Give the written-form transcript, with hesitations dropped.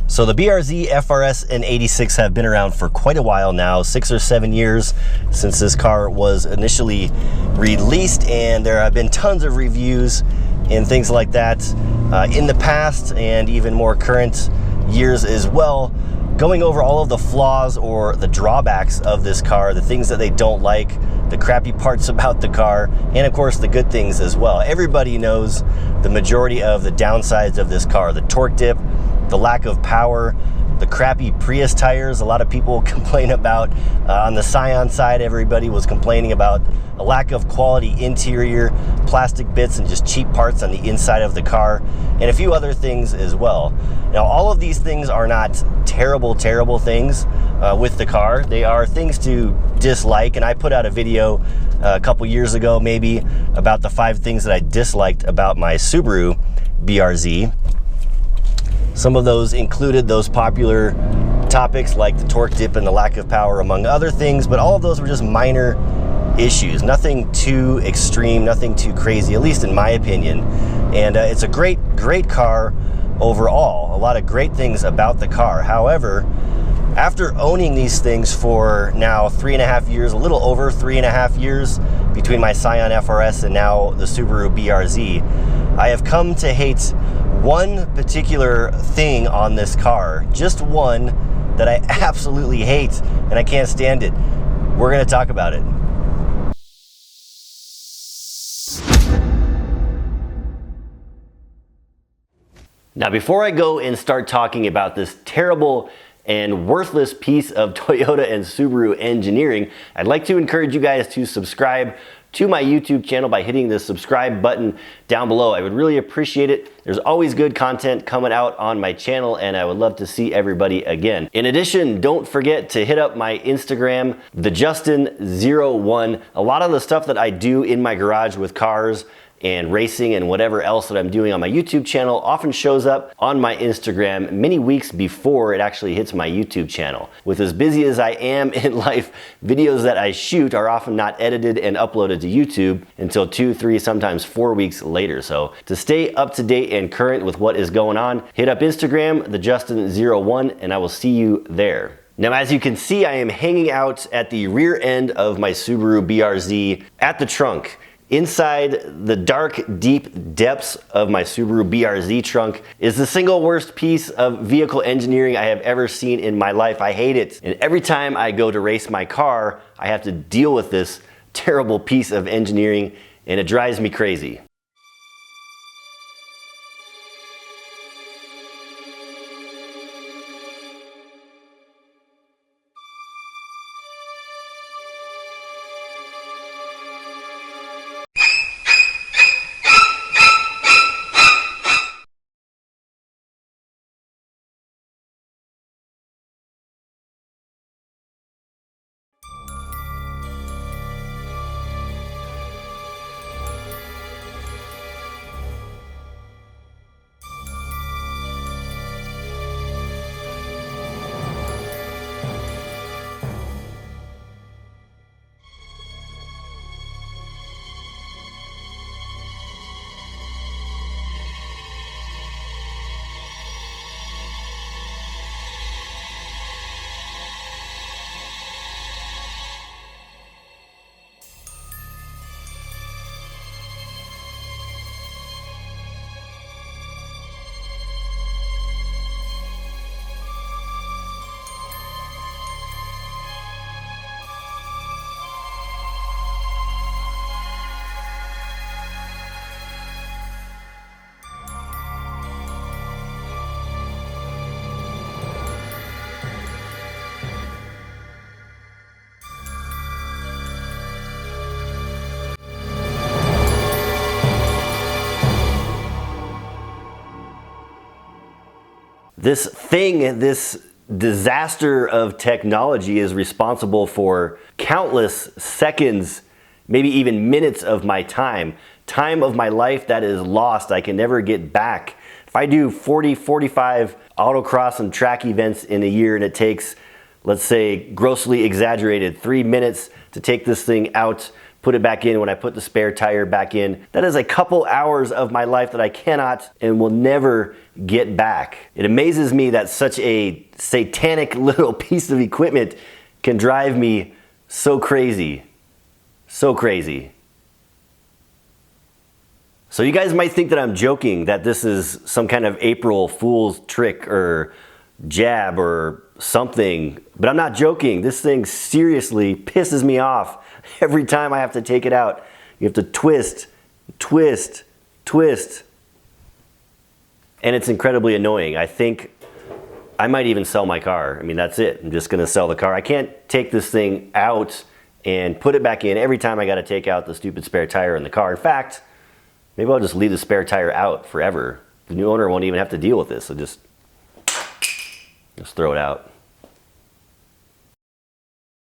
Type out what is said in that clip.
So the BRZ, FRS, and 86 have been around for quite a while now, 6 or 7 years since this car was initially released, and there have been tons of reviews and things like that in the past and even more current years as well, going over all of the flaws or the drawbacks of this car, the things that they don't like, the crappy parts about the car, and of course the good things as well. Everybody knows the majority of the downsides of this car: the torque dip, the lack of power, the crappy Prius tires. A lot of people complain about on the Scion side. Everybody was complaining about a lack of quality interior, plastic bits, and just cheap parts on the inside of the car, and a few other things as well. Now, all of these things are not terrible things with the car. They are things to dislike, and I put out a video a couple years ago maybe about the 5 things that I disliked about my Subaru BRZ. Some of those included those popular topics like the torque dip and the lack of power, among other things, but all of those were just minor issues. Nothing too extreme, nothing too crazy, at least in my opinion. And it's a great car overall. A lot of great things about the car. However, after owning these things for now 3.5 years, a little over 3.5 years between my Scion FRS and now the Subaru BRZ, I have come to hate one particular thing on this car, just one that I absolutely hate, and I can't stand it. We're going to talk about it. Now, before I go and start talking about this terrible and worthless piece of Toyota and Subaru engineering, I'd like to encourage you guys to subscribe to my YouTube channel by hitting the subscribe button down below. I would really appreciate it. There's always good content coming out on my channel, and I would love to see everybody again. In addition, don't forget to hit up my Instagram, thejustin01. A lot of the stuff that I do in my garage with cars and racing and whatever else that I'm doing on my YouTube channel often shows up on my Instagram many weeks before it actually hits my YouTube channel. With as busy as I am in life, videos that I shoot are often not edited and uploaded to YouTube until 2, 3, sometimes 4 weeks later. So to stay up to date and current with what is going on, hit up Instagram, thejustin01, and I will see you there. Now, as you can see, I am hanging out at the rear end of my Subaru BRZ at the trunk. Inside the dark, deep depths of my Subaru BRZ trunk is the single worst piece of vehicle engineering I have ever seen in my life. I hate it. And every time I go to race my car, I have to deal with this terrible piece of engineering, and it drives me crazy. This disaster of technology is responsible for countless seconds, maybe even minutes of my time of my life that is lost. I can never get back. If I do 40, 45 autocross and track events in a year and it takes, let's say, grossly exaggerated 3 minutes to take this thing out put it back in when I put the spare tire back in. That is a couple hours of my life that I cannot and will never get back. It amazes me that such a satanic little piece of equipment can drive me so crazy. So crazy. So you guys might think that I'm joking, that this is some kind of April Fool's trick or jab or something, but I'm not joking. This thing seriously pisses me off every time I have to take it out. You have to twist, twist, twist. And it's incredibly annoying. I think I might even sell my car. I mean, that's it. I'm just gonna sell the car. I can't take this thing out and put it back in every time I gotta take out the stupid spare tire in the car. In fact, maybe I'll just leave the spare tire out forever. The new owner won't even have to deal with this. So just throw it out.